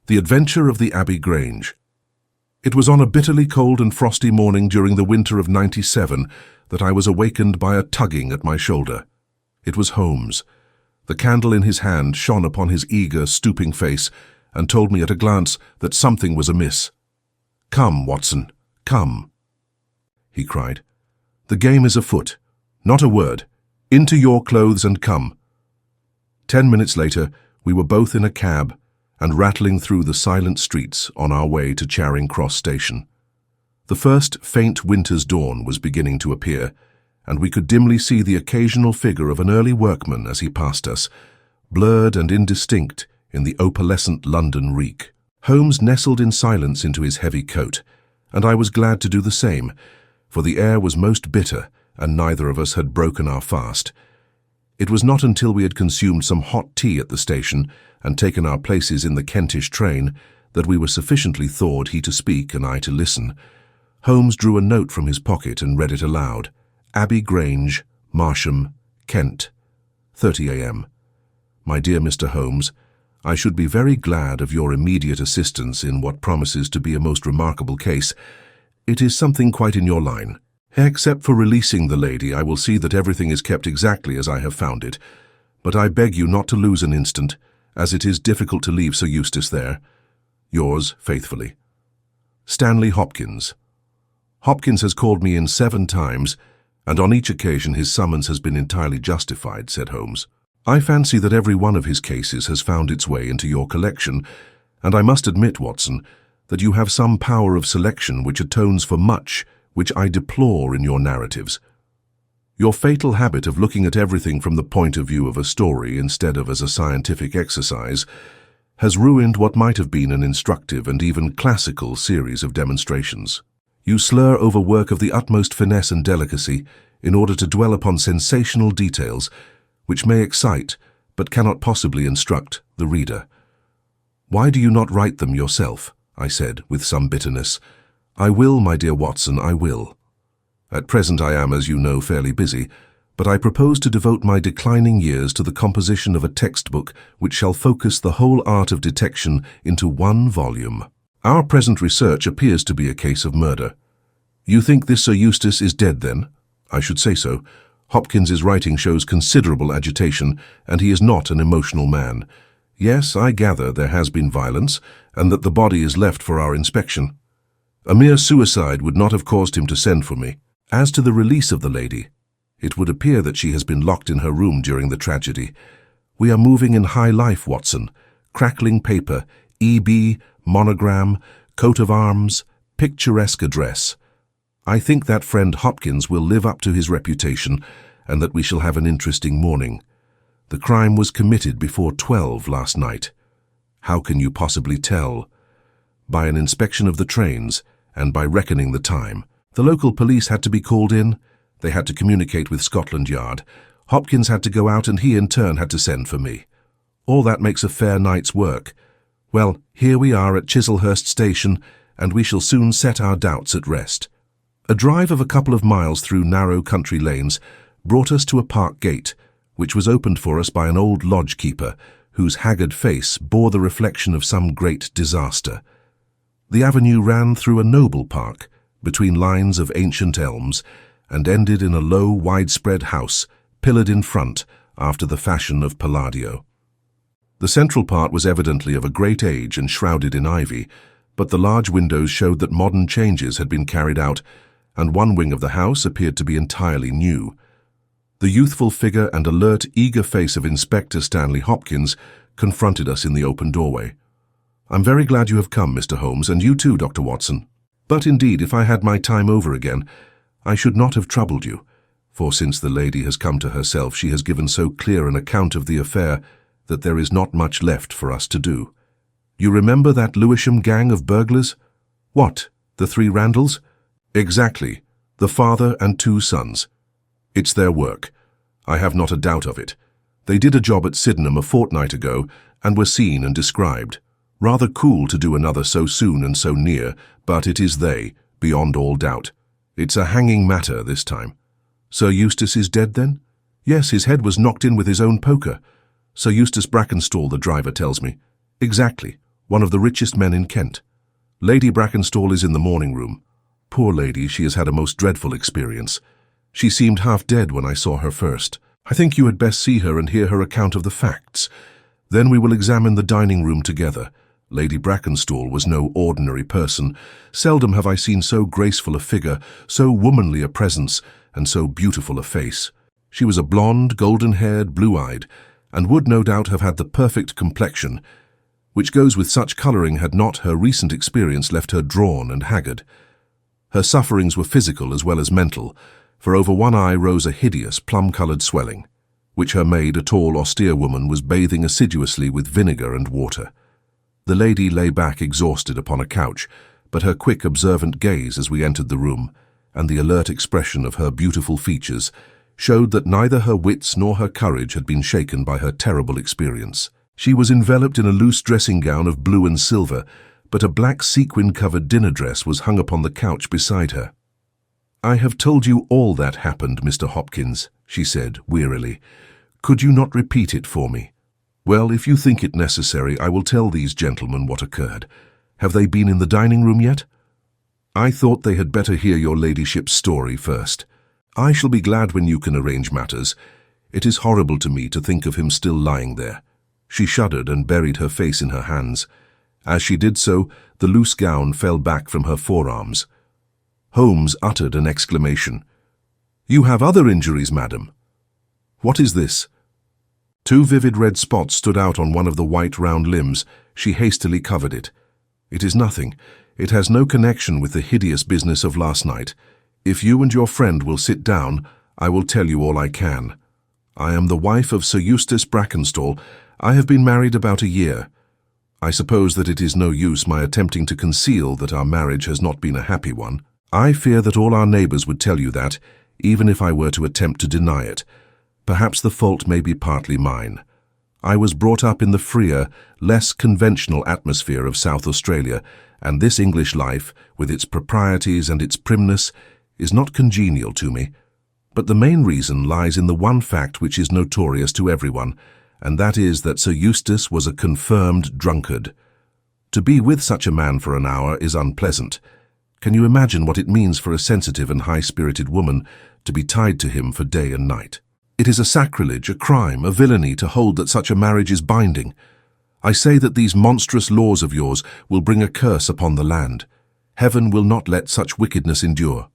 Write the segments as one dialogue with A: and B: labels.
A: The Adventure of the Abbey Grange. It was on a bitterly cold and frosty morning during the winter of '97 that I was awakened by a tugging at my shoulder. It was Holmes. The candle in his hand shone upon his eager, stooping face and told me at a glance that something was amiss. "Come, Watson, come," he cried. "The game is afoot. Not a word. Into your clothes and come." 10 minutes later, we were both in a cab and rattling through the silent streets on our way to Charing Cross Station. The first faint winter's dawn was beginning to appear, and we could dimly see the occasional figure of an early workman as he passed us, blurred and indistinct in the opalescent London reek. Holmes nestled in silence into his heavy coat, and I was glad to do the same, for the air was most bitter and neither of us had broken our fast. It was not until we had consumed some hot tea at the station and taken our places in the Kentish train that we were sufficiently thawed, he to speak and I to listen. Holmes drew a note from his pocket and read it aloud. Abbey Grange, Marsham, Kent, 30 a.m. My dear Mr. Holmes, I should be very glad of your immediate assistance in what promises to be a most remarkable case. It is something quite in your line. Except for releasing the lady, I will see that everything is kept exactly as I have found it. But I beg you not to lose an instant, as it is difficult to leave Sir Eustace there. Yours faithfully, Stanley Hopkins. Hopkins has called me in 7 times, and on each occasion his summons has been entirely justified, said Holmes. I fancy that every one of his cases has found its way into your collection, and I must admit, Watson, that you have some power of selection which atones for much which I deplore in your narratives. Your fatal habit of looking at everything from the point of view of a story instead of as a scientific exercise has ruined what might have been an instructive and even classical series of demonstrations. You slur over work of the utmost finesse and delicacy in order to dwell upon sensational details which may excite but cannot possibly instruct the reader. Why do you not write them yourself? I said with some bitterness. I will, my dear Watson, I will. At present I am, as you know, fairly busy, but I propose to devote my declining years to the composition of a textbook which shall focus the whole art of detection into one volume. Our present research appears to be a case of murder. You think this Sir Eustace is dead, then? I should say so. Hopkins's writing shows considerable agitation, and he is not an emotional man. Yes, I gather there has been violence, and that the body is left for our inspection. A mere suicide would not have caused him to send for me. As to the release of the lady, it would appear that she has been locked in her room during the tragedy. We are moving in high life, Watson. Crackling paper, E.B., monogram, coat of arms, picturesque address. I think that friend Hopkins will live up to his reputation and that we shall have an interesting morning. The crime was committed before 12 last night. How can you possibly tell? By an inspection of the trains and by reckoning the time. The local police had to be called in. They had to communicate with Scotland Yard. Hopkins had to go out and he in turn had to send for me. All that makes a fair night's work. Well, here we are at Chislehurst Station, and we shall soon set our doubts at rest. A drive of a couple of miles through narrow country lanes brought us to a park gate, which was opened for us by an old lodge-keeper, whose haggard face bore the reflection of some great disaster. The avenue ran through a noble park, between lines of ancient elms, and ended in a low, widespread house, pillared in front, after the fashion of Palladio. The central part was evidently of a great age and shrouded in ivy, but the large windows showed that modern changes had been carried out, and one wing of the house appeared to be entirely new. The youthful figure and alert, eager face of Inspector Stanley Hopkins confronted us in the open doorway. I'm very glad you have come, Mr. Holmes, and you too, Dr. Watson. But indeed, if I had my time over again, I should not have troubled you, for since the lady has come to herself, she has given so clear an account of the affair that there is not much left for us to do. You remember that Lewisham gang of burglars? What, the 3 Randalls? Exactly, the father and 2 sons. It's their work. I have not a doubt of it. They did a job at Sydenham a fortnight ago and were seen and described. Rather cool to do another so soon and so near, but it is they, beyond all doubt. It's a hanging matter this time. Sir Eustace is dead, then? Yes, his head was knocked in with his own poker. Sir Eustace Brackenstall, the driver, tells me. Exactly. one of the richest men in Kent. Lady Brackenstall is in the morning room. Poor lady, she has had a most dreadful experience. She seemed half dead when I saw her first. I think you had best see her and hear her account of the facts. Then we will examine the dining room together. Lady Brackenstall was no ordinary person. Seldom have I seen so graceful a figure, so womanly a presence, and so beautiful a face. She was a blonde, golden-haired, blue-eyed, and would no doubt have had the perfect complexion, which goes with such colouring had not her recent experience left her drawn and haggard. Her sufferings were physical as well as mental, for over one eye rose a hideous plum-coloured swelling, which her maid, a tall, austere woman, was bathing assiduously with vinegar and water. The lady lay back exhausted upon a couch, but her quick, observant gaze as we entered the room, and the alert expression of her beautiful features, showed that neither her wits nor her courage had been shaken by her terrible experience. She was enveloped in a loose dressing gown of blue and silver, but a black sequin-covered dinner dress was hung upon the couch beside her. "I have told you all that happened, Mr. Hopkins," she said wearily. "Could you not repeat it for me?" "Well, if you think it necessary, I will tell these gentlemen what occurred. Have they been in the dining room yet?" "I thought they had better hear your ladyship's story first. I shall be glad when you can arrange matters. It is horrible to me to think of him still lying there." She shuddered and buried her face in her hands. As she did so, the loose gown fell back from her forearms. Holmes uttered an exclamation. "You have other injuries, madam." "What is this?" Two vivid red spots stood out on one of the white round limbs. She hastily covered it. "It is nothing. It has no connection with the hideous business of last night. If you and your friend will sit down, I will tell you all I can. I am the wife of Sir Eustace Brackenstall. I have been married about a year. I suppose that it is no use my attempting to conceal that our marriage has not been a happy one. I fear that all our neighbours would tell you that, even if I were to attempt to deny it. Perhaps the fault may be partly mine. I was brought up in the freer, less conventional atmosphere of South Australia, and this English life, with its proprieties and its primness, is not congenial to me. But the main reason lies in the one fact which is notorious to everyone, and that is that Sir Eustace was a confirmed drunkard. To be with such a man for an hour is unpleasant. Can you imagine what it means for a sensitive and high-spirited woman to be tied to him for day and night? It is a sacrilege, a crime, a villainy to hold that such a marriage is binding. I say that these monstrous laws of yours will bring a curse upon the land. Heaven will not let such wickedness endure."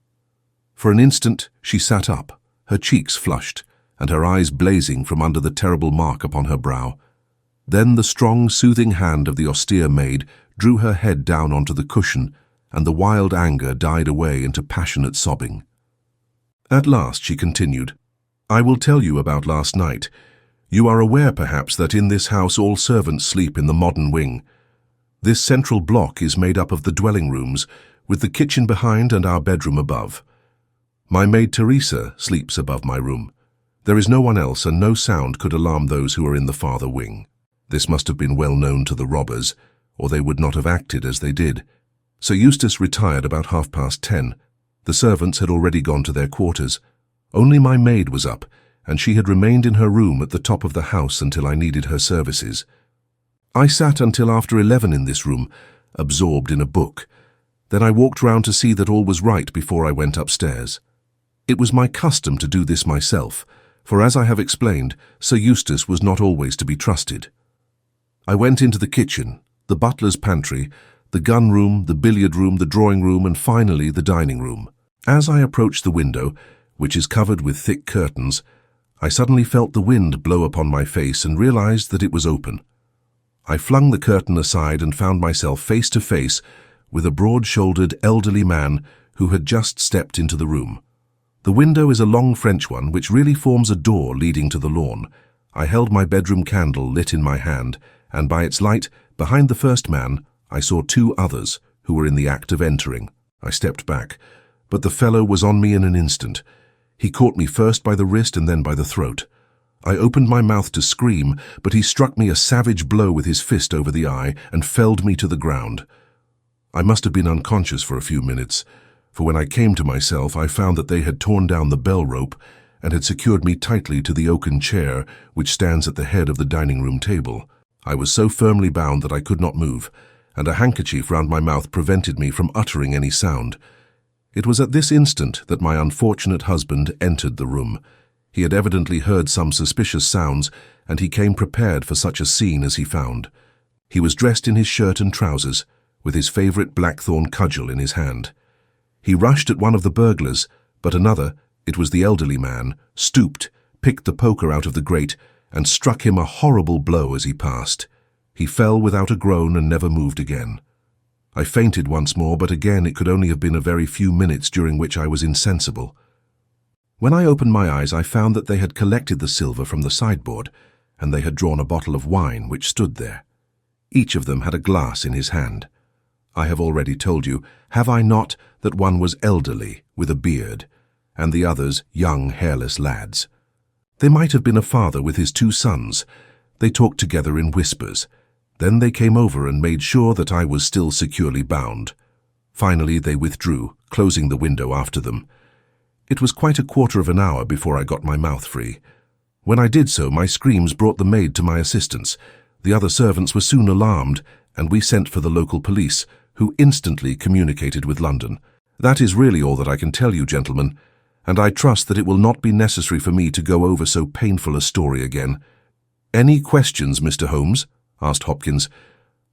A: For an instant she sat up, her cheeks flushed, and her eyes blazing from under the terrible mark upon her brow. Then the strong, soothing hand of the austere maid drew her head down onto the cushion, and the wild anger died away into passionate sobbing. At last she continued, "I will tell you about last night. You are aware, perhaps, that in this house all servants sleep in the modern wing. This central block is made up of the dwelling rooms, with the kitchen behind and our bedroom above. My maid Teresa sleeps above my room. There is no one else, and no sound could alarm those who are in the farther wing. This must have been well known to the robbers, or they would not have acted as they did. Sir Eustace retired about 10:30. The servants had already gone to their quarters. Only my maid was up, and she had remained in her room at the top of the house until I needed her services. I sat until after 11 in this room, absorbed in a book. Then I walked round to see that all was right before I went upstairs. It was my custom to do this myself, for as I have explained, Sir Eustace was not always to be trusted. I went into the kitchen, the butler's pantry, the gun room, the billiard room, the drawing room, and finally the dining room. As I approached the window, which is covered with thick curtains, I suddenly felt the wind blow upon my face and realized that it was open. I flung the curtain aside and found myself face to face with a broad-shouldered elderly man who had just stepped into the room. The window is a long French one which really forms a door leading to the lawn. I held my bedroom candle lit in my hand, and by its light, behind the first man, I saw two others who were in the act of entering. I stepped back, but the fellow was on me in an instant. He caught me first by the wrist and then by the throat. I opened my mouth to scream, but he struck me a savage blow with his fist over the eye and felled me to the ground. I must have been unconscious for a few minutes, for when I came to myself I found that they had torn down the bell rope and had secured me tightly to the oaken chair which stands at the head of the dining room table. I was so firmly bound that I could not move, and a handkerchief round my mouth prevented me from uttering any sound. It was at this instant that my unfortunate husband entered the room. He had evidently heard some suspicious sounds, and he came prepared for such a scene as he found. He was dressed in his shirt and trousers, with his favourite blackthorn cudgel in his hand. He rushed at one of the burglars, but another, it was the elderly man, stooped, picked the poker out of the grate, and struck him a horrible blow as he passed. He fell without a groan and never moved again. I fainted once more, but again it could only have been a very few minutes during which I was insensible. When I opened my eyes, I found that they had collected the silver from the sideboard, and they had drawn a bottle of wine which stood there. Each of them had a glass in his hand. I have already told you, have I not, that one was elderly, with a beard, and the others young, hairless lads. They might have been a father with his 2 sons. They talked together in whispers. Then they came over and made sure that I was still securely bound. Finally they withdrew, closing the window after them. It was quite a quarter of an hour before I got my mouth free. When I did so, my screams brought the maid to my assistance. The other servants were soon alarmed, and we sent for the local police, who instantly communicated with London. That is really all that I can tell you, gentlemen, and I trust that it will not be necessary for me to go over so painful a story again. Any questions, Mr. Holmes? Asked Hopkins.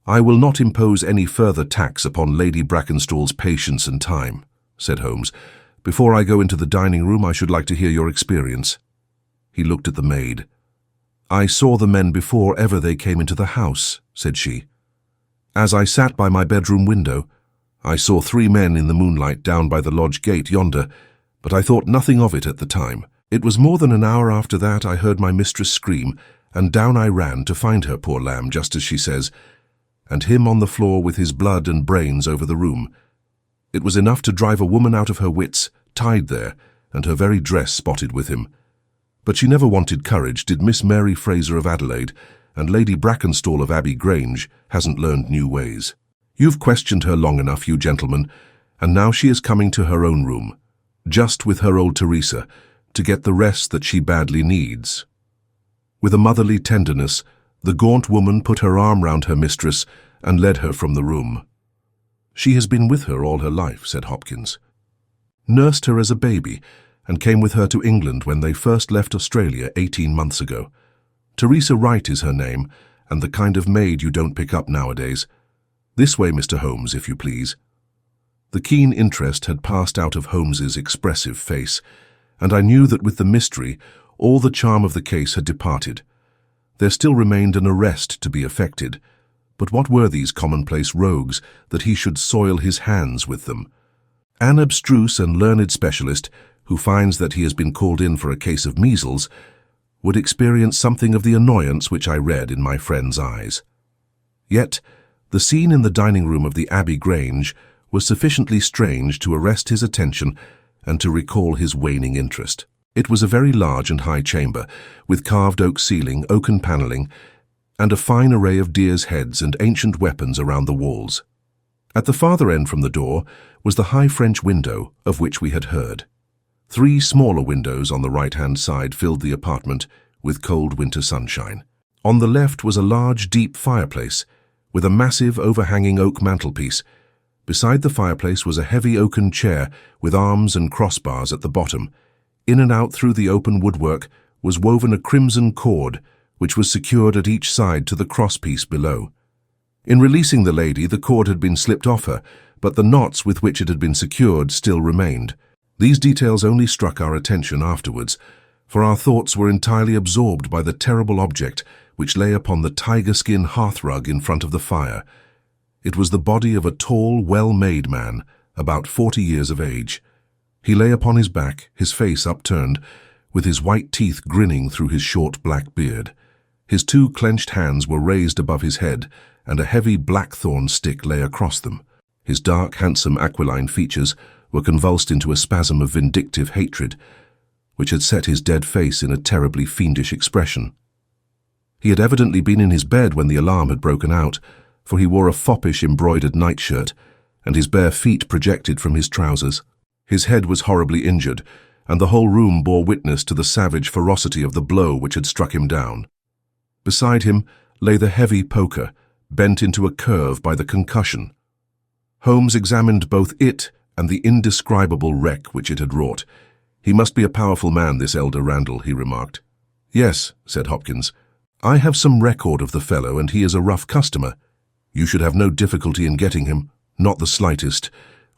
A: I will not impose any further tax upon Lady Brackenstall's patience and time, said Holmes. Before I go into the dining room, I should like to hear your experience. He looked at the maid. I saw the men before ever they came into the house, said she. As I sat by my bedroom window, I saw 3 men in the moonlight down by the lodge gate yonder, but I thought nothing of it at the time. It was more than an hour after that I heard my mistress scream, and down I ran to find her, poor lamb, just as she says, and him on the floor with his blood and brains over the room. It was enough to drive a woman out of her wits, tied there, and her very dress spotted with him. But she never wanted courage, did Miss Mary Fraser of Adelaide, and Lady Brackenstall of Abbey Grange hasn't learned new ways. You've questioned her long enough, you gentlemen, and now she is coming to her own room, just with her old Teresa, to get the rest that she badly needs. With a motherly tenderness, the gaunt woman put her arm round her mistress and led her from the room. She has been with her all her life, said Hopkins. Nursed her as a baby, and came with her to England when they first left Australia 18 months ago. Teresa Wright is her name, and the kind of maid you don't pick up nowadays. This way, Mr. Holmes, if you please. The keen interest had passed out of Holmes's expressive face, and I knew that with the mystery, all the charm of the case had departed. There still remained an arrest to be effected, but what were these commonplace rogues that he should soil his hands with them? An abstruse and learned specialist, who finds that he has been called in for a case of measles, would experience something of the annoyance which I read in my friend's eyes. Yet, the scene in the dining room of the Abbey Grange was sufficiently strange to arrest his attention and to recall his waning interest. It was a very large and high chamber, with carved oak ceiling, oaken panelling, and a fine array of deer's heads and ancient weapons around the walls. At the farther end from the door was the high French window of which we had heard. 3 smaller windows on the right-hand side filled the apartment with cold winter sunshine. On the left was a large, deep fireplace, with a massive, overhanging oak mantelpiece. Beside the fireplace was a heavy oaken chair with arms and crossbars at the bottom. In and out through the open woodwork was woven a crimson cord, which was secured at each side to the crosspiece below. In releasing the lady, the cord had been slipped off her, but the knots with which it had been secured still remained. These details only struck our attention afterwards, for our thoughts were entirely absorbed by the terrible object which lay upon the tiger-skin hearthrug in front of the fire. It was the body of a tall, well-made man, about 40 years of age. He lay upon his back, his face upturned, with his white teeth grinning through his short black beard. His 2 clenched hands were raised above his head, and a heavy blackthorn stick lay across them. His dark, handsome, aquiline features were convulsed into a spasm of vindictive hatred, which had set his dead face in a terribly fiendish expression. He had evidently been in his bed when the alarm had broken out, for he wore a foppish embroidered nightshirt, and his bare feet projected from his trousers. His head was horribly injured, and the whole room bore witness to the savage ferocity of the blow which had struck him down. Beside him lay the heavy poker, bent into a curve by the concussion. Holmes examined both it and the indescribable wreck which it had wrought. "He must be a powerful man, this elder Randall," he remarked. "Yes," said Hopkins. "I have some record of the fellow, and he is a rough customer. You should have no difficulty in getting him, not the slightest.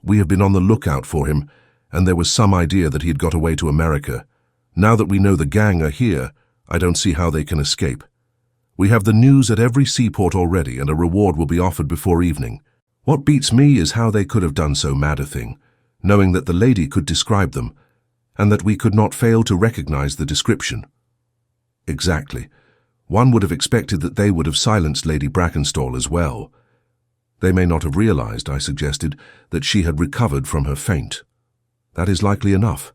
A: We have been on the lookout for him, and there was some idea that he had got away to America. Now that we know the gang are here, I don't see how they can escape. We have the news at every seaport already, and a reward will be offered before evening. What beats me is how they could have done so mad a thing, knowing that the lady could describe them, and that we could not fail to recognize the description." "Exactly. One would have expected that they would have silenced Lady Brackenstall as well." "They may not have realized," I suggested, "that she had recovered from her faint." "That is likely enough.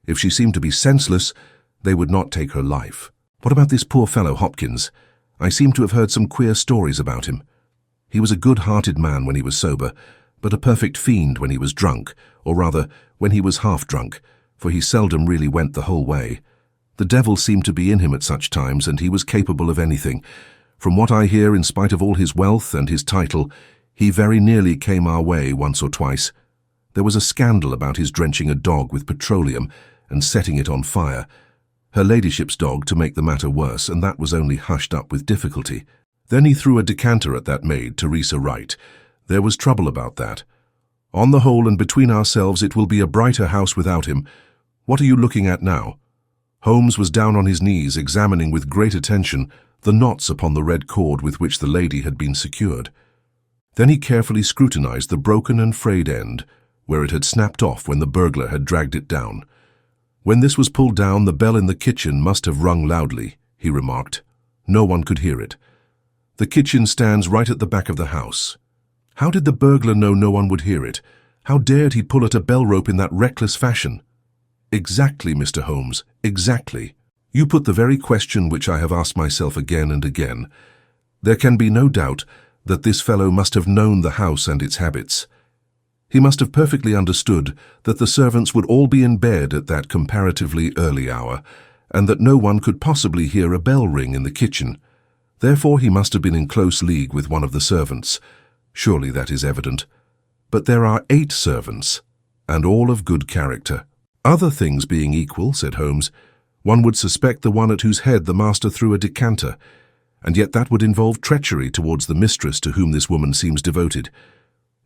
A: If she seemed to be senseless, they would not take her life. What about this poor fellow Hopkins? I seem to have heard some queer stories about him. He was a good-hearted man when he was sober, but a perfect fiend when he was drunk, or rather, when he was half-drunk, for he seldom really went the whole way. The devil seemed to be in him at such times, and he was capable of anything. From what I hear, in spite of all his wealth and his title, he very nearly came our way once or twice. There was a scandal about his drenching a dog with petroleum and setting it on fire. Her ladyship's dog, to make the matter worse, and that was only hushed up with difficulty. Then he threw a decanter at that maid, Teresa Wright. There was trouble about that. On the whole, and between ourselves, it will be a brighter house without him. What are you looking at now?" Holmes was down on his knees, examining with great attention the knots upon the red cord with which the lady had been secured. Then he carefully scrutinized the broken and frayed end, where it had snapped off when the burglar had dragged it down. "When this was pulled down, the bell in the kitchen must have rung loudly," he remarked. "No one could hear it. The kitchen stands right at the back of the house. How did the burglar know no one would hear it? How dared he pull at a bell rope in that reckless fashion?" "Exactly, Mr. Holmes, exactly. You put the very question which I have asked myself again and again. There can be no doubt that this fellow must have known the house and its habits. He must have perfectly understood that the servants would all be in bed at that comparatively early hour, and that no one could possibly hear a bell ring in the kitchen. Therefore he must have been in close league with one of the servants. Surely that is evident. But there are 8 servants, and all of good character." "Other things being equal," said Holmes, "one would suspect the one at whose head the master threw a decanter, and yet that would involve treachery towards the mistress to whom this woman seems devoted.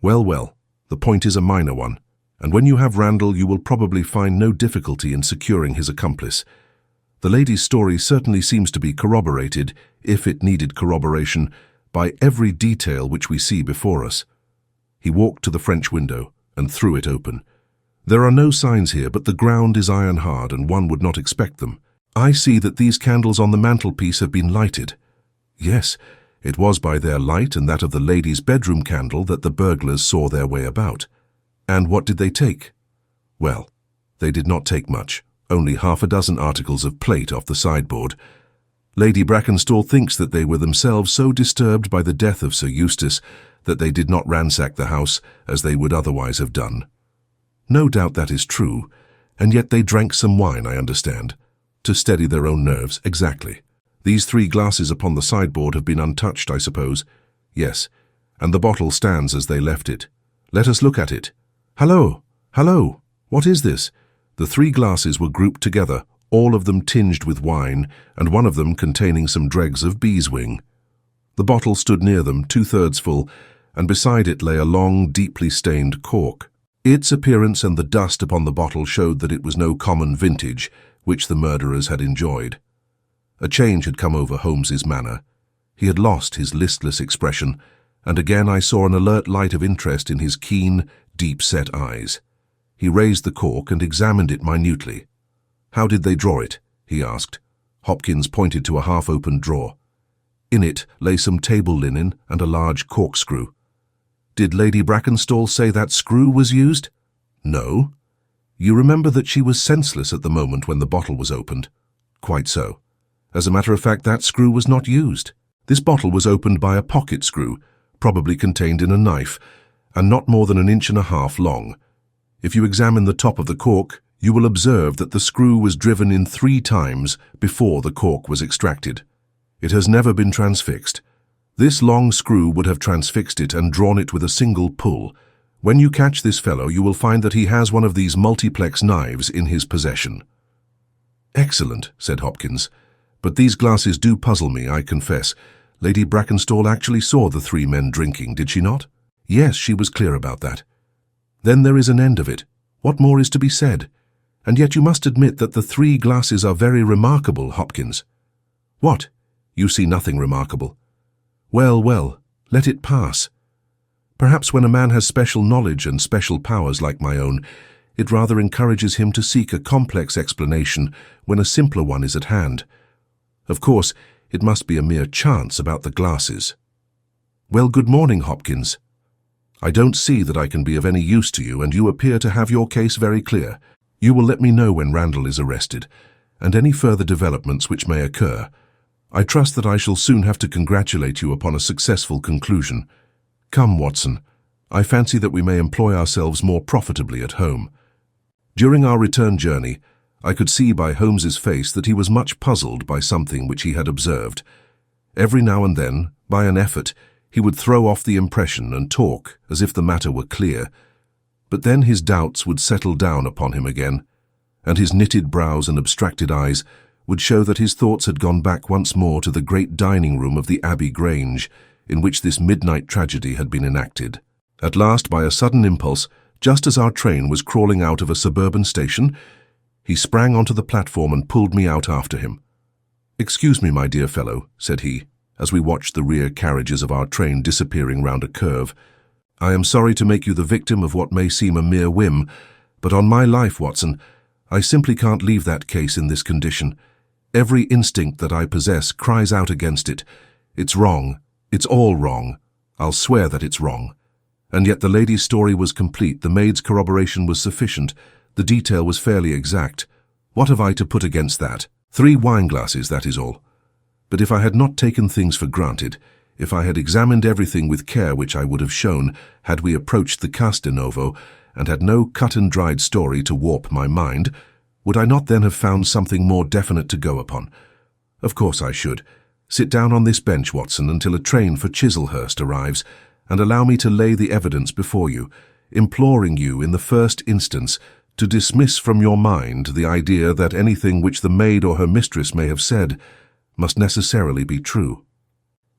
A: Well, well, the point is a minor one, and when you have Randall you will probably find no difficulty in securing his accomplice. The lady's story certainly seems to be corroborated, if it needed corroboration, by every detail which we see before us." He walked to the French window and threw it open. "There are no signs here, but the ground is iron-hard, and one would not expect them. I see that these candles on the mantelpiece have been lighted." Yes, it was by their light and that of the lady's bedroom candle that the burglars saw their way about. And what did they take? Well, they did not take much, only half a dozen articles of plate off the sideboard. Lady Brackenstall thinks that they were themselves so disturbed by the death of Sir Eustace that they did not ransack the house as they would otherwise have done. No doubt that is true, and yet they drank some wine, I understand, to steady their own nerves. Exactly. These 3 glasses upon the sideboard have been untouched, I suppose. Yes, and the bottle stands as they left it. Let us look at it. Hallo! Hallo! What is this? The 3 glasses were grouped together, all of them tinged with wine, and one of them containing some dregs of beeswing. The bottle stood near them, 2/3 full, and beside it lay a long, deeply stained cork. Its appearance and the dust upon the bottle showed that it was no common vintage which the murderers had enjoyed. A change had come over Holmes's manner. He had lost his listless expression, and again I saw an alert light of interest in his keen, deep-set eyes. He raised the cork and examined it minutely. "How did they draw it?" he asked. Hopkins pointed to a half-opened drawer. In it lay some table linen and a large corkscrew. "Did Lady Brackenstall say that screw was used?" "No." "You remember that she was senseless at the moment when the bottle was opened?" "Quite so. As a matter of fact, that screw was not used. This bottle was opened by a pocket screw, probably contained in a knife, and not more than 1.5 inches long. If you examine the top of the cork, you will observe that the screw was driven in 3 times before the cork was extracted. It has never been transfixed. This long screw would have transfixed it and drawn it with a single pull. When you catch this fellow, you will find that he has one of these multiplex knives in his possession." "Excellent," said Hopkins. "But these glasses do puzzle me, I confess. Lady Brackenstall actually saw the three men drinking, did she not?" "Yes, she was clear about that." "Then there is an end of it. What more is to be said? And yet you must admit that the three glasses are very remarkable, Hopkins." "What? You see nothing remarkable." "Well, well, let it pass. Perhaps when a man has special knowledge and special powers like my own, it rather encourages him to seek a complex explanation when a simpler one is at hand. Of course, it must be a mere chance about the glasses." "Well, good morning, Hopkins. I don't see that I can be of any use to you, and you appear to have your case very clear. You will let me know when Randall is arrested, and any further developments which may occur. I trust that I shall soon have to congratulate you upon a successful conclusion. Come, Watson, I fancy that we may employ ourselves more profitably at home." During our return journey, I could see by Holmes's face that he was much puzzled by something which he had observed. Every now and then, by an effort, he would throw off the impression and talk as if the matter were clear. But then his doubts would settle down upon him again, and his knitted brows and abstracted eyes would show that his thoughts had gone back once more to the great dining room of the Abbey Grange, in which this midnight tragedy had been enacted. At last, by a sudden impulse, just as our train was crawling out of a suburban station, he sprang onto the platform and pulled me out after him. "Excuse me, my dear fellow," said he, as we watched the rear carriages of our train disappearing round a curve. "I am sorry to make you the victim of what may seem a mere whim, but on my life, Watson, I simply can't leave that case in this condition. Every instinct that I possess cries out against it. It's wrong. It's all wrong. I'll swear that it's wrong. And yet the lady's story was complete, the maid's corroboration was sufficient, the detail was fairly exact. What have I to put against that? 3 wine glasses, that is all. But if I had not taken things for granted, if I had examined everything with care which I would have shown had we approached the case de novo, and had no cut-and-dried story to warp my mind, would I not then have found something more definite to go upon? Of course I should. Sit down on this bench, Watson, until a train for Chislehurst arrives, and allow me to lay the evidence before you, imploring you in the first instance to dismiss from your mind the idea that anything which the maid or her mistress may have said must necessarily be true.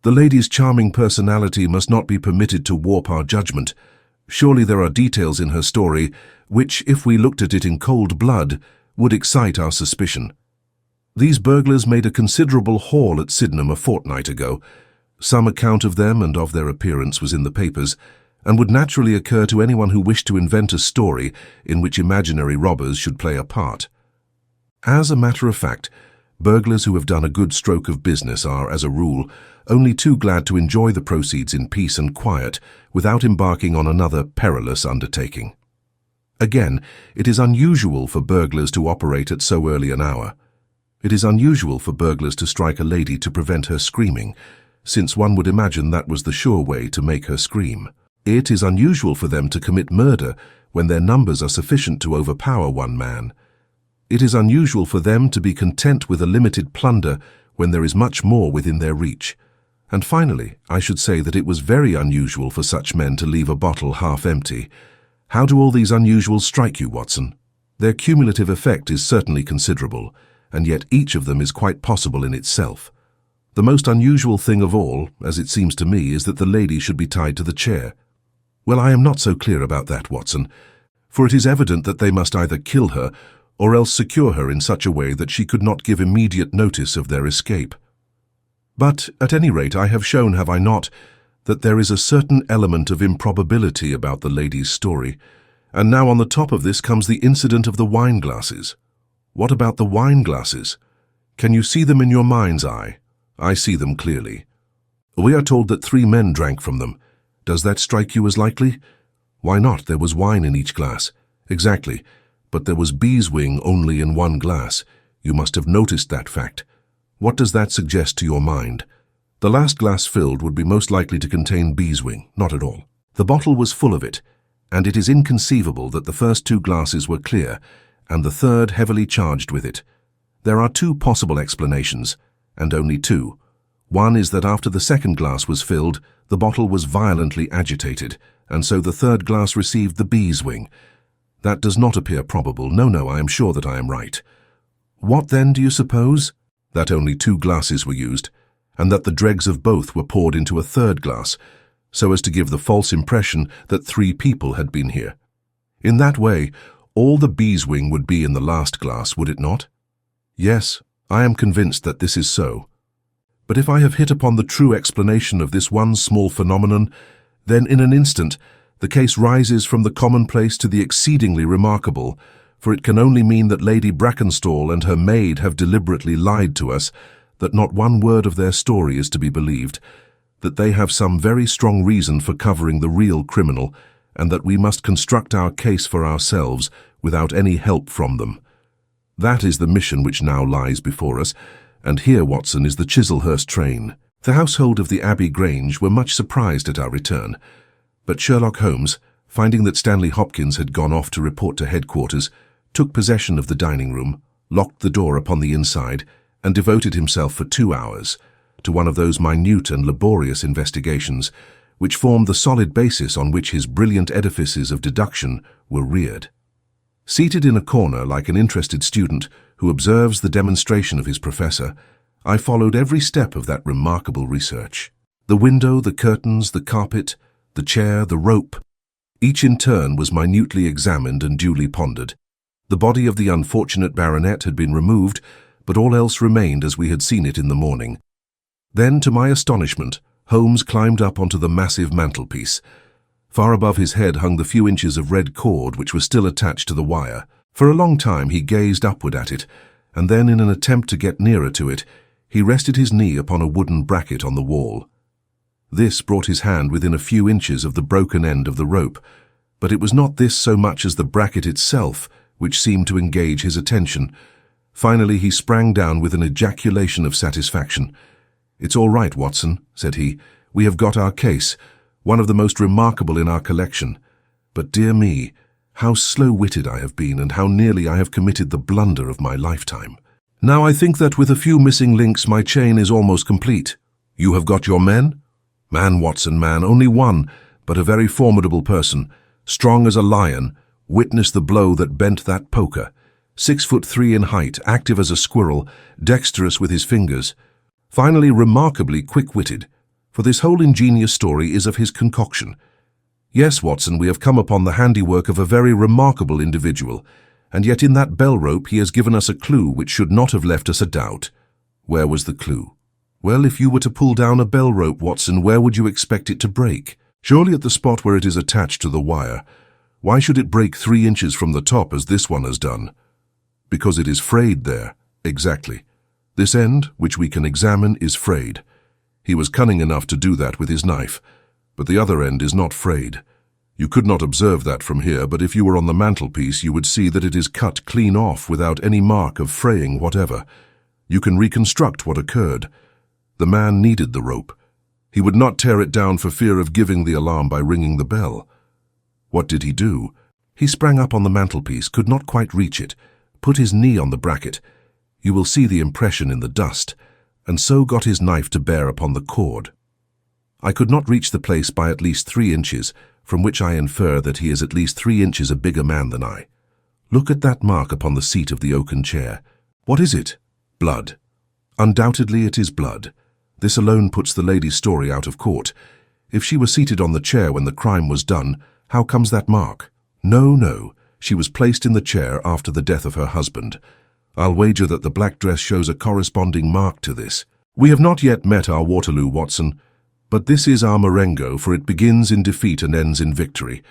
A: The lady's charming personality must not be permitted to warp our judgment. Surely there are details in her story which, if we looked at it in cold blood, would excite our suspicion. These burglars made a considerable haul at Sydenham a fortnight ago. Some account of them and of their appearance was in the papers, and would naturally occur to anyone who wished to invent a story in which imaginary robbers should play a part. As a matter of fact, burglars who have done a good stroke of business are, as a rule, only too glad to enjoy the proceeds in peace and quiet without embarking on another perilous undertaking. Again, it is unusual for burglars to operate at so early an hour. It is unusual for burglars to strike a lady to prevent her screaming, since one would imagine that was the sure way to make her scream. It is unusual for them to commit murder when their numbers are sufficient to overpower one man. It is unusual for them to be content with a limited plunder when there is much more within their reach. And finally, I should say that it was very unusual for such men to leave a bottle half empty. How do all these unusuals strike you, Watson? Their cumulative effect is certainly considerable, and yet each of them is quite possible in itself. The most unusual thing of all, as it seems to me, is that the lady should be tied to the chair. Well, I am not so clear about that, Watson, for it is evident that they must either kill her or else secure her in such a way that she could not give immediate notice of their escape. But, at any rate, I have shown, have I not, that there is a certain element of improbability about the lady's story, and now on the top of this comes the incident of the wine glasses. What about the wine glasses? Can you see them in your mind's eye? I see them clearly. We are told that 3 men drank from them. Does that strike you as likely? Why not? There was wine in each glass. Exactly. But there was beeswing only in 1 glass. You must have noticed that fact. What does that suggest to your mind? The last glass filled would be most likely to contain beeswing, not at all. The bottle was full of it, and it is inconceivable that the first 2 glasses were clear, and the third heavily charged with it. There are 2 possible explanations, and only 2. One is that after the second glass was filled, the bottle was violently agitated, and so the third glass received the bee's wing. That does not appear probable. No, I am sure that I am right. What then do you suppose? That only 2 glasses were used, and that the dregs of both were poured into a third glass, so as to give the false impression that 3 people had been here. In that way, all the bee's wing would be in the last glass, would it not? Yes, I am convinced that this is so. But if I have hit upon the true explanation of this one small phenomenon, then in an instant the case rises from the commonplace to the exceedingly remarkable, for it can only mean that Lady Brackenstall and her maid have deliberately lied to us, that not one word of their story is to be believed, that they have some very strong reason for covering the real criminal, and that we must construct our case for ourselves without any help from them. That is the mission which now lies before us, and here, Watson, is the Chislehurst train. The household of the Abbey Grange were much surprised at our return, but Sherlock Holmes, finding that Stanley Hopkins had gone off to report to headquarters, took possession of the dining room, locked the door upon the inside, and devoted himself for 2 hours to one of those minute and laborious investigations which formed the solid basis on which his brilliant edifices of deduction were reared. Seated in a corner like an interested student who observes the demonstration of his professor, I followed every step of that remarkable research. The window, the curtains, the carpet, the chair, the rope, each in turn was minutely examined and duly pondered. The body of the unfortunate baronet had been removed, but all else remained as we had seen it in the morning. Then, to my astonishment, Holmes climbed up onto the massive mantelpiece. Far above his head hung the few inches of red cord which was still attached to the wire. For a long time he gazed upward at it, and then, in an attempt to get nearer to it, he rested his knee upon a wooden bracket on the wall. This brought his hand within a few inches of the broken end of the rope, but it was not this so much as the bracket itself which seemed to engage his attention. Finally he sprang down with an ejaculation of satisfaction. "It's all right, Watson," said he. "We have got our case, one of the most remarkable in our collection. But dear me, how slow-witted I have been, and how nearly I have committed the blunder of my lifetime. Now I think that with a few missing links my chain is almost complete. You have got your men?" "Man, Watson, man, only one, but a very formidable person, strong as a lion. Witness the blow that bent that poker. 6'3" in height, active as a squirrel, dexterous with his fingers. Finally, remarkably quick-witted, for this whole ingenious story is of his concoction. Yes, Watson, we have come upon the handiwork of a very remarkable individual, and yet in that bell rope he has given us a clue which should not have left us a doubt." "Where was the clue?" "Well, if you were to pull down a bell rope, Watson, where would you expect it to break? Surely at the spot where it is attached to the wire. Why should it break 3 inches from the top as this one has done?" "Because it is frayed there." "Exactly. This end, which we can examine, is frayed. He was cunning enough to do that with his knife, but the other end is not frayed. You could not observe that from here, but if you were on the mantelpiece you would see that it is cut clean off without any mark of fraying whatever. You can reconstruct what occurred. The man needed the rope. He would not tear it down for fear of giving the alarm by ringing the bell. What did he do? He sprang up on the mantelpiece, could not quite reach it, put his knee on the bracket. You will see the impression in the dust, and so got his knife to bear upon the cord. I could not reach the place by at least 3 inches, from which I infer that he is at least 3 inches a bigger man than I. Look at that mark upon the seat of the oaken chair. What is it? Blood. Undoubtedly it is blood. This alone puts the lady's story out of court. If she was seated on the chair when the crime was done, how comes that mark? No, she was placed in the chair after the death of her husband. I'll wager that the black dress shows a corresponding mark to this. We have not yet met our Waterloo, Watson, but this is our Marengo, for it begins in defeat and ends in victory.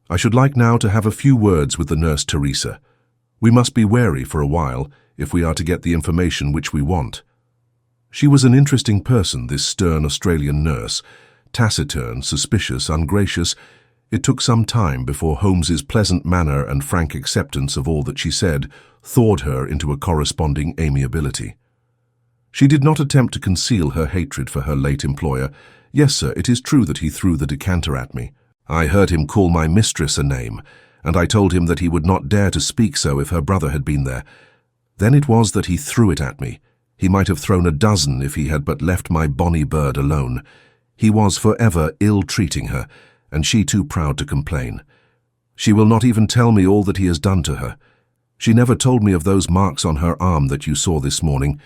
A: I should like now to have a few words with the nurse Teresa. We must be wary for a while if we are to get the information which we want. She was an interesting person, this stern Australian nurse, taciturn, suspicious, ungracious. It took some time before Holmes's pleasant manner and frank acceptance of all that she said thawed her into a corresponding amiability. She did not attempt to conceal her hatred for her late employer. "Yes, sir, it is true that he threw the decanter at me. I heard him call my mistress a name, and I told him that he would not dare to speak so if her brother had been there. Then it was that he threw it at me, He might have thrown a dozen if he had but left my bonny bird alone. He was forever ill-treating her, and she too proud to complain. She will not even tell me all that he has done to her. She never told me of those marks on her arm that you saw this morning,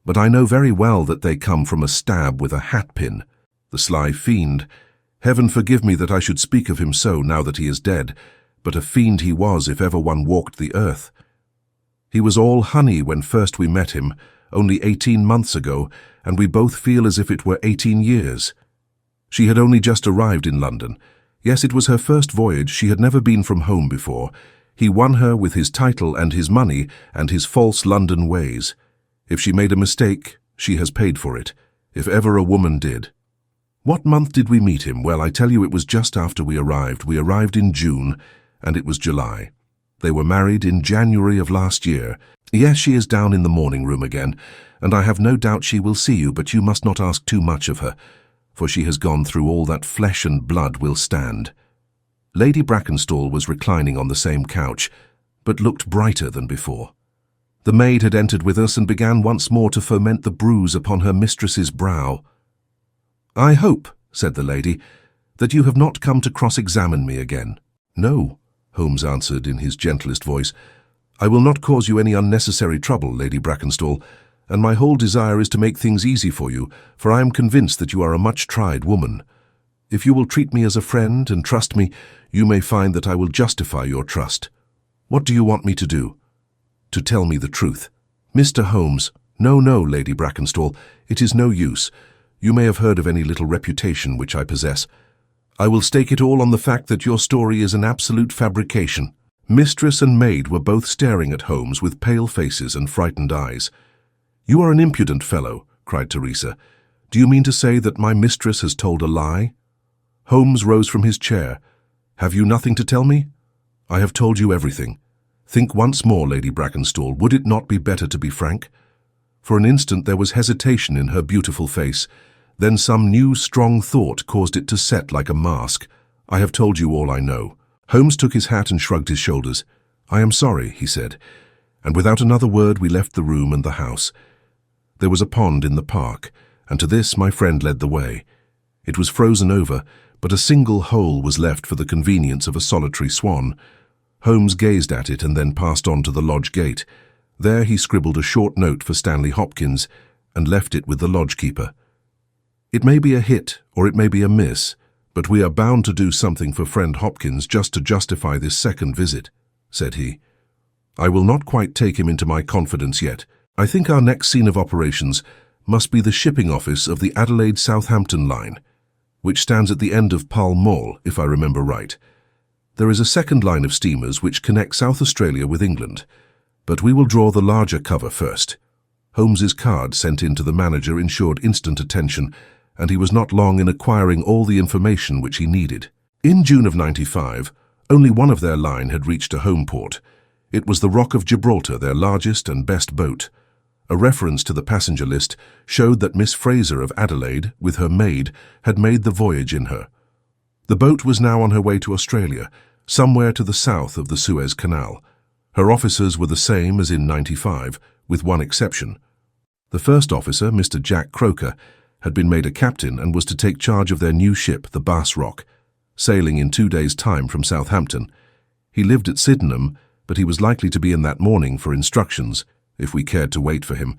A: but I know very well that they come from a stab with a hat-pin. The sly fiend! Heaven forgive me that I should speak of him so now that he is dead, but a fiend he was if ever one walked the earth. He was all honey when first we met him, only 18 months ago, and we both feel as if it were 18 years. She had only just arrived in London. Yes, it was her first voyage. She had never been from home before. He won her with his title and his money and his false London ways. If she made a mistake, she has paid for it, if ever a woman did. What month did we meet him? Well, I tell you, it was just after we arrived. We arrived in June, and it was July. They were married in January of last year. Yes, she is down in the morning room again, and I have no doubt she will see you, but you must not ask too much of her, for she has gone through all that flesh and blood will stand. Lady Brackenstall was reclining on the same couch, but looked brighter than before. The maid had entered with us and began once more to foment the bruise upon her mistress's brow. "I hope," said the lady, "that you have not come to cross-examine me again." "No," Holmes answered in his gentlest voice. "I will not cause you any unnecessary trouble, Lady Brackenstall, and my whole desire is to make things easy for you, for I am convinced that you are a much-tried woman. If you will treat me as a friend and trust me, you may find that I will justify your trust. What do you want me to do?" "To tell me the truth." "Mr. Holmes—" "No, no, Lady Brackenstall, it is no use. You may have heard of any little reputation which I possess. I will stake it all on the fact that your story is an absolute fabrication." Mistress and maid were both staring at Holmes with pale faces and frightened eyes. "You are an impudent fellow," cried Teresa. "Do you mean to say that my mistress has told a lie?" Holmes rose from his chair. "Have you nothing to tell me?" "I have told you everything. Think once more, Lady Brackenstall. Would it not be better to be frank?" For an instant there was hesitation in her beautiful face. Then some new, strong thought caused it to set like a mask. "I have told you all I know." Holmes took his hat and shrugged his shoulders. "I am sorry," he said, and without another word we left the room and the house. There was a pond in the park, and to this my friend led the way. It was frozen over, but a single hole was left for the convenience of a solitary swan. Holmes gazed at it and then passed on to the lodge gate. There he scribbled a short note for Stanley Hopkins and left it with the lodge-keeper. "It may be a hit or it may be a miss, but we are bound to do something for friend Hopkins just to justify this second visit," said he. "I will not quite take him into my confidence yet. I think our next scene of operations must be the shipping office of the Adelaide-Southampton line, which stands at the end of Pall Mall, if I remember right. There is a second line of steamers which connect South Australia with England, but we will draw the larger cover first." Holmes's card sent in to the manager ensured instant attention, and he was not long in acquiring all the information which he needed. In June of '95, only one of their line had reached a home port. It was the Rock of Gibraltar, their largest and best boat. A reference to the passenger list showed that Miss Fraser of Adelaide, with her maid, had made the voyage in her. The boat was now on her way to Australia, somewhere to the south of the Suez Canal. Her officers were the same as in '95, with one exception. The first officer, Mr. Jack Croker, had been made a captain and was to take charge of their new ship, the Bass Rock, sailing in 2 days' time from Southampton. He lived at Sydenham, but he was likely to be in that morning for instructions, if we cared to wait for him.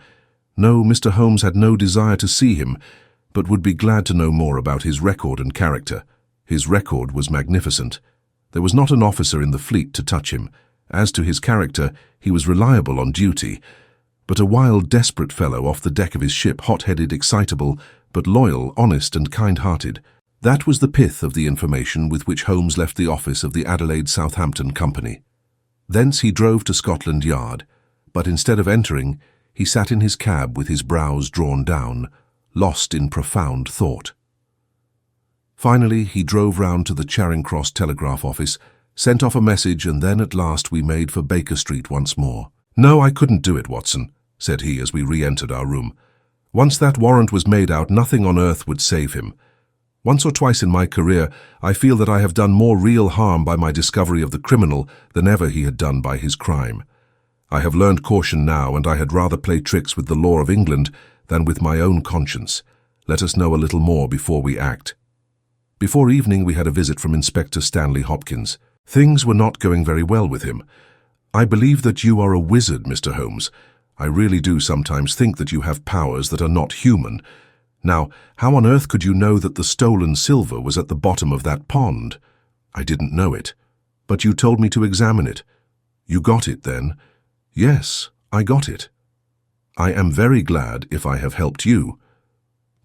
A: No, Mr. Holmes had no desire to see him, but would be glad to know more about his record and character. His record was magnificent. There was not an officer in the fleet to touch him. As to his character, he was reliable on duty, but a wild, desperate fellow off the deck of his ship, hot-headed, excitable, but loyal, honest and kind-hearted. That was the pith of the information with which Holmes left the office of the Adelaide-Southampton Company. Thence he drove to Scotland Yard, but instead of entering, he sat in his cab with his brows drawn down, lost in profound thought. Finally, he drove round to the Charing Cross telegraph office, sent off a message, and then at last we made for Baker Street once more. "No, I couldn't do it, Watson," said he as we re-entered our room. "Once that warrant was made out, nothing on earth would save him. Once or twice in my career, I feel that I have done more real harm by my discovery of the criminal than ever he had done by his crime. I have learned caution now, and I had rather play tricks with the law of England than with my own conscience. Let us know a little more before we act." Before evening we had a visit from Inspector Stanley Hopkins. Things were not going very well with him. "I believe that you are a wizard, Mr. Holmes. I really do sometimes think that you have powers that are not human. Now, how on earth could you know that the stolen silver was at the bottom of that pond?" "I didn't know it. But you told me to examine it." "You got it then?" "Yes, I got it." "I am very glad if I have helped you.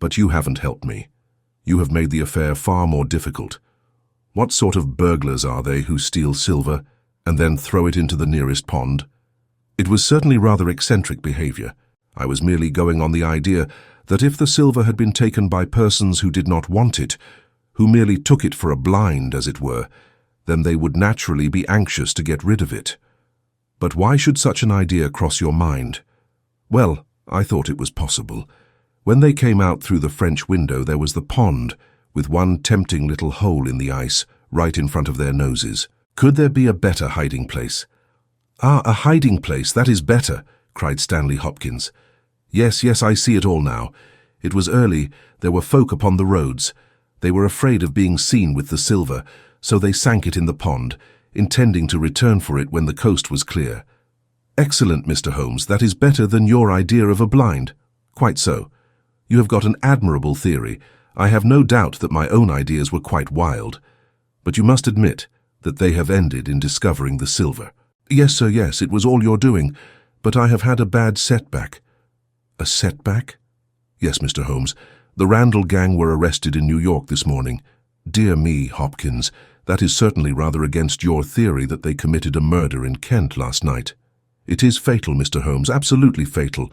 A: But you haven't helped me. You have made the affair far more difficult. What sort of burglars are they who steal silver and then throw it into the nearest pond?" It was certainly rather eccentric behavior. I was merely going on the idea that if the silver had been taken by persons who did not want it, who merely took it for a blind, as it were, then they would naturally be anxious to get rid of it. But why should such an idea cross your mind? Well, I thought it was possible. When they came out through the French window, there was the pond, with one tempting little hole in the ice, right in front of their noses. Could there be a better hiding place? "Ah, a hiding place, that is better," cried Stanley Hopkins. Yes, I see it all now. It was early, there were folk upon the roads. They were afraid of being seen with the silver, so they sank it in the pond, intending to return for it when the coast was clear." "Excellent, Mr. Holmes, that is better than your idea of a blind." "Quite so. You have got an admirable theory. I have no doubt that my own ideas were quite wild. But you must admit that they have ended in discovering the silver." "Yes, sir, yes, it was all your doing. But I have had a bad setback." "A setback?" "Yes, Mr. Holmes. The Randall gang were arrested in New York this morning. Dear me, Hopkins, that is certainly rather against your theory that they committed a murder in Kent last night." "It is fatal, Mr. Holmes, absolutely fatal.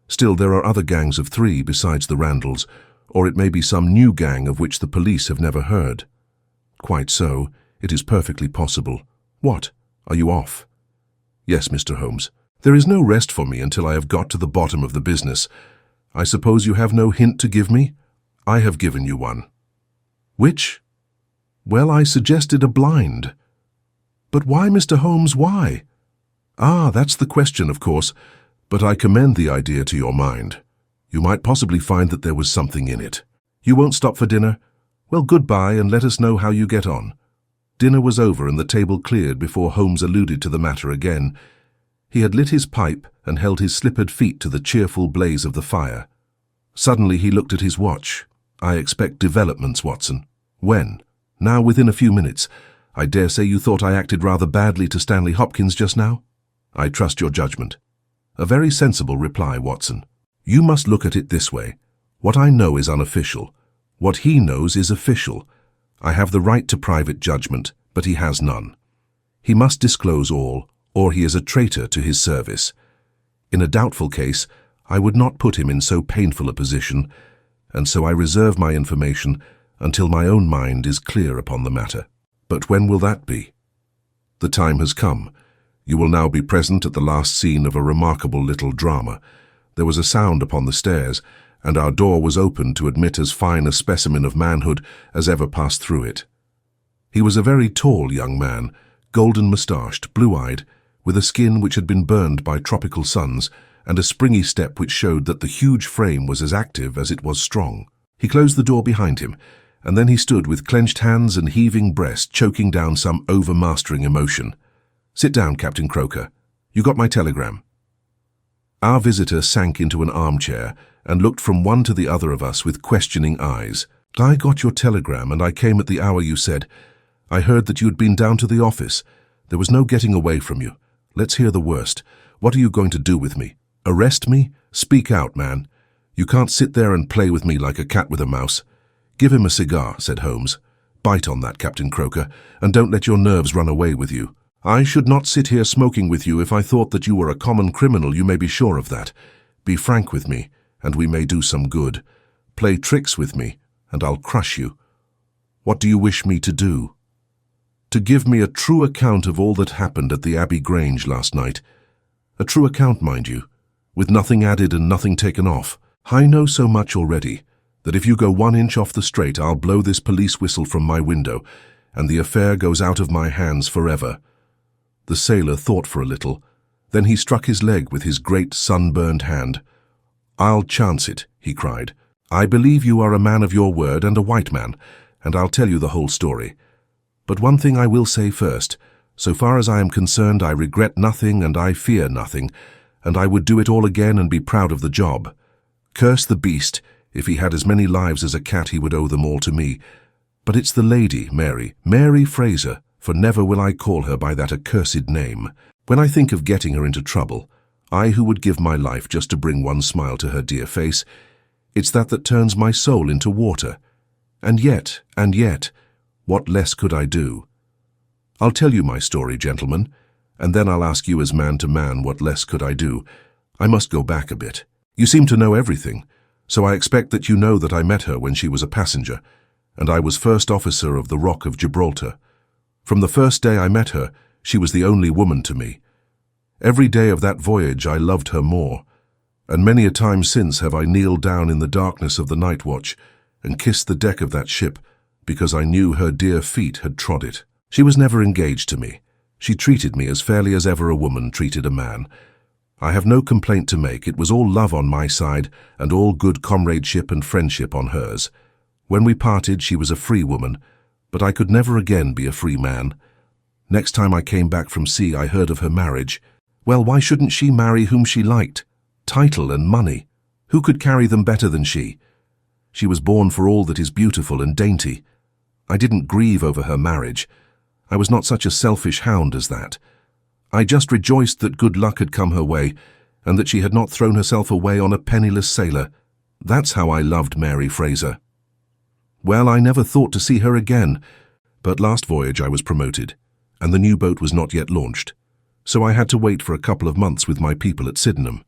A: Still, there are other gangs of 3 besides the Randalls, or it may be some new gang of which the police have never heard." "Quite so. It is perfectly possible. What? Are you off?" "Yes, Mr. Holmes. There is no rest for me until I have got to the bottom of the business. I suppose you have no hint to give me?" "I have given you one." "Which?" "Well, I suggested a blind." "But why, Mr. Holmes, why?" "Ah, that's the question, of course. But I commend the idea to your mind. You might possibly find that there was something in it. You won't stop for dinner? Well, goodbye, and let us know how you get on." Dinner was over and the table cleared before Holmes alluded to the matter again. He had lit his pipe and held his slippered feet to the cheerful blaze of the fire. Suddenly he looked at his watch. "I expect developments, Watson." "When?" "Now, within a few minutes. I dare say you thought I acted rather badly to Stanley Hopkins just now?" "I trust your judgment." "A very sensible reply, Watson. You must look at it this way. What I know is unofficial. What he knows is official. I have the right to private judgment, but he has none. He must disclose all, or he is a traitor to his service. In a doubtful case, I would not put him in so painful a position, and so I reserve my information until my own mind is clear upon the matter." "But when will that be?" "The time has come. You will now be present at the last scene of a remarkable little drama. There was a sound upon the stairs, and our door was opened to admit as fine a specimen of manhood as ever passed through it. He was a very tall young man, golden-moustached, blue-eyed, with a skin which had been burned by tropical suns, and a springy step which showed that the huge frame was as active as it was strong. He closed the door behind him, and then he stood with clenched hands and heaving breast, choking down some overmastering emotion. "Sit down, Captain Croker. You got my telegram?" Our visitor sank into an armchair and looked from one to the other of us with questioning eyes. "I got your telegram, and I came at the hour you said. I heard that you had been down to the office. There was no getting away from you. Let's hear the worst. What are you going to do with me? Arrest me? Speak out, man. You can't sit there and play with me like a cat with a mouse." "Give him a cigar," said Holmes. "Bite on that, Captain Croker, and don't let your nerves run away with you. I should not sit here smoking with you if I thought that you were a common criminal, you may be sure of that. Be frank with me, and we may do some good. Play tricks with me, and I'll crush you. What do you wish me to do?" "To give me a true account of all that happened at the Abbey Grange last night. A true account, mind you, with nothing added and nothing taken off. I know so much already, that if you go 1 inch off the straight, I'll blow this police whistle from my window, and the affair goes out of my hands forever." The sailor thought for a little. Then he struck his leg with his great sunburned hand. "I'll chance it," he cried. "I believe you are a man of your word and a white man, and I'll tell you the whole story. But one thing I will say first. So far as I am concerned, I regret nothing and I fear nothing, and I would do it all again and be proud of the job. Curse the beast. If he had as many lives as a cat, he would owe them all to me. But it's the lady, Mary Fraser, for never will I call her by that accursed name. When I think of getting her into trouble, I who would give my life just to bring one smile to her dear face, it's that turns my soul into water. And yet, what less could I do? I'll tell you my story, gentlemen, and then I'll ask you as man to man what less could I do. I must go back a bit. You seem to know everything, so I expect that you know that I met her when she was a passenger, and I was first officer of the Rock of Gibraltar. From the first day I met her, she was the only woman to me. Every day of that voyage I loved her more, and many a time since have I kneeled down in the darkness of the night watch and kissed the deck of that ship because I knew her dear feet had trod it. She was never engaged to me. She treated me as fairly as ever a woman treated a man. I have no complaint to make. It was all love on my side and all good comradeship and friendship on hers. When we parted, she was a free woman, but I could never again be a free man. Next time I came back from sea, I heard of her marriage. Well, why shouldn't she marry whom she liked? Title and money. Who could carry them better than she? She was born for all that is beautiful and dainty. I didn't grieve over her marriage. I was not such a selfish hound as that. I just rejoiced that good luck had come her way, and that she had not thrown herself away on a penniless sailor. That's how I loved Mary Fraser. Well, I never thought to see her again, but last voyage I was promoted, and the new boat was not yet launched, so I had to wait for a couple of months with my people at Sydenham.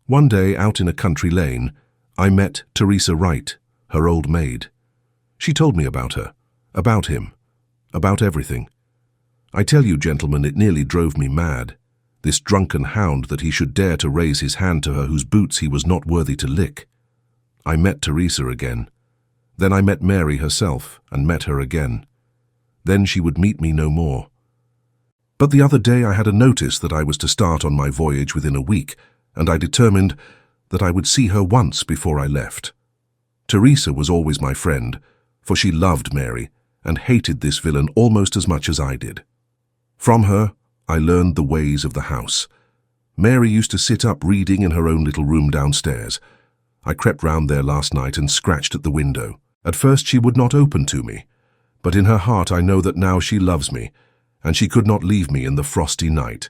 A: One day, out in a country lane, I met Teresa Wright, her old maid. She told me about her, about him, about everything. I tell you, gentlemen, it nearly drove me mad, this drunken hound, that he should dare to raise his hand to her whose boots he was not worthy to lick. I met Teresa again. Then I met Mary herself, and met her again. Then she would meet me no more. But the other day I had a notice that I was to start on my voyage within a week, and I determined that I would see her once before I left. Teresa was always my friend, for she loved Mary, and hated this villain almost as much as I did. From her, I learned the ways of the house. Mary used to sit up reading in her own little room downstairs. I crept round there last night and scratched at the window. At first she would not open to me, but in her heart I know that now she loves me, and she could not leave me in the frosty night.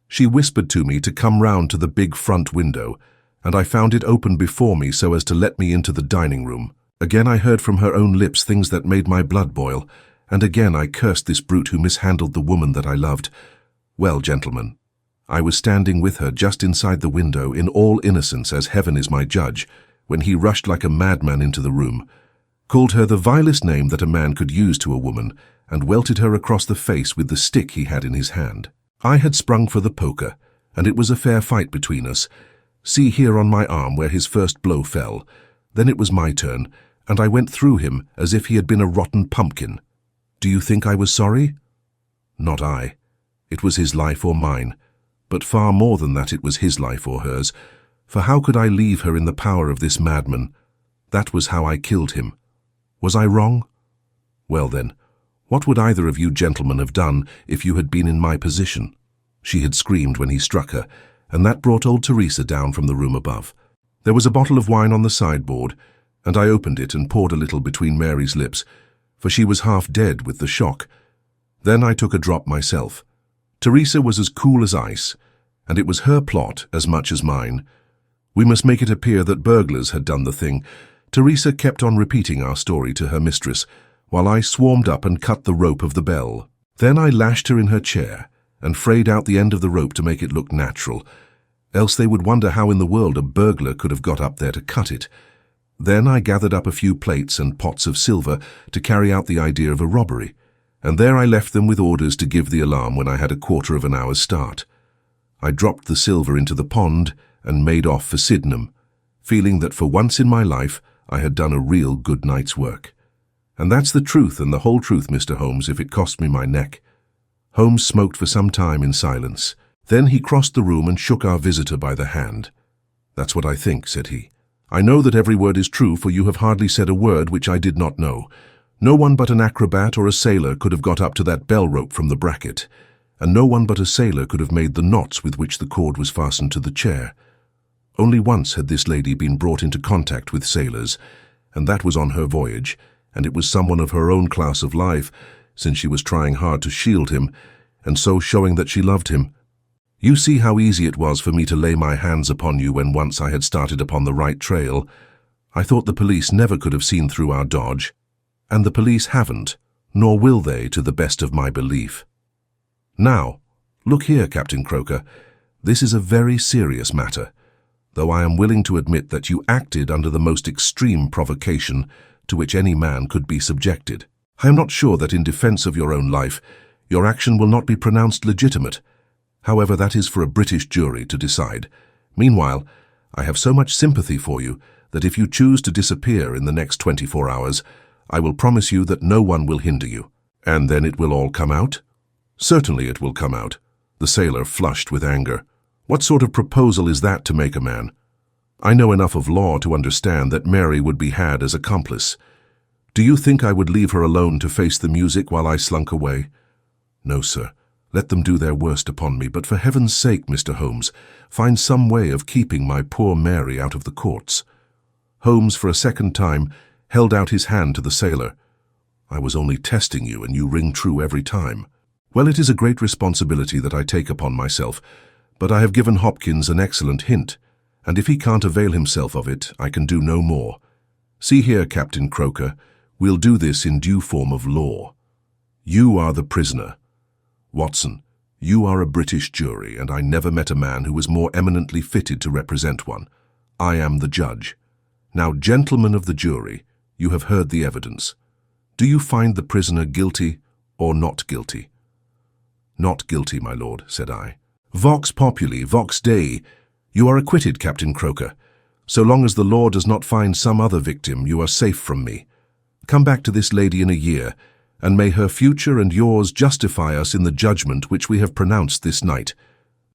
A: She whispered to me to come round to the big front window, and I found it open before me so as to let me into the dining room. Again I heard from her own lips things that made my blood boil, and again I cursed this brute who mishandled the woman that I loved. Well, gentlemen, I was standing with her just inside the window in all innocence, as heaven is my judge, when he rushed like a madman into the room, called her the vilest name that a man could use to a woman, and welted her across the face with the stick he had in his hand. I had sprung for the poker, and it was a fair fight between us. See here on my arm where his first blow fell. Then it was my turn, and I went through him as if he had been a rotten pumpkin. Do you think I was sorry? Not I. It was his life or mine, but far more than that it was his life or hers, for how could I leave her in the power of this madman? That was how I killed him. Was I wrong? Well then, what would either of you gentlemen have done if you had been in my position? She had screamed when he struck her, and that brought old Teresa down from the room above. There was a bottle of wine on the sideboard, and I opened it and poured a little between Mary's lips, for she was half dead with the shock. Then I took a drop myself. Teresa was as cool as ice, and it was her plot as much as mine. We must make it appear that burglars had done the thing. Teresa kept on repeating our story to her mistress, while I swarmed up and cut the rope of the bell. Then I lashed her in her chair, and frayed out the end of the rope to make it look natural, else they would wonder how in the world a burglar could have got up there to cut it. Then I gathered up a few plates and pots of silver to carry out the idea of a robbery, and there I left them with orders to give the alarm when I had a quarter of an hour's start. I dropped the silver into the pond and made off for Sydenham, feeling that for once in my life I had done a real good night's work. And that's the truth and the whole truth, Mr. Holmes, if it cost me my neck. Holmes smoked for some time in silence, Then he crossed the room and shook our visitor by the hand. "That's what I think," said he. "I know that every word is true, for you have hardly said a word which I did not know. No one but an acrobat or a sailor could have got up to that bell rope from the bracket, and no one but a sailor could have made the knots with which the cord was fastened to the chair. Only once had this lady been brought into contact with sailors, and that was on her voyage, and it was someone of her own class of life, since she was trying hard to shield him, and so showing that she loved him. You see how easy it was for me to lay my hands upon you when once I had started upon the right trail. I thought the police never could have seen through our dodge, and the police haven't, nor will they, to the best of my belief. Now, look here, Captain Croker, this is a very serious matter, though I am willing to admit that you acted under the most extreme provocation to which any man could be subjected. I am not sure that in defense of your own life, your action will not be pronounced legitimate. However, that is for a British jury to decide. Meanwhile, I have so much sympathy for you that if you choose to disappear in the next 24 hours, I will promise you that no one will hinder you. And then it will all come out? Certainly it will come out. The sailor flushed with anger. What sort of proposal is that to make a man? I know enough of law to understand that Mary would be had as accomplice. Do you think I would leave her alone to face the music while I slunk away? No, sir. Let them do their worst upon me, but for heaven's sake, Mr. Holmes, find some way of keeping my poor Mary out of the courts. Holmes, for a second time, held out his hand to the sailor. I was only testing you, and you ring true every time. Well, it is a great responsibility that I take upon myself, but I have given Hopkins an excellent hint, and if he can't avail himself of it, I can do no more. See here, Captain Croker, we'll do this in due form of law. You are the prisoner. Watson, you are a British jury, and I never met a man who was more eminently fitted to represent one. I am the judge. Now, gentlemen of the jury, you have heard the evidence. Do you find the prisoner guilty or not guilty? Not guilty, my lord, said I. Vox populi, vox Dei. You are acquitted, Captain Croker. So long as the law does not find some other victim, you are safe from me. Come back to this lady in a year, and may her future and yours justify us in the judgment which we have pronounced this night.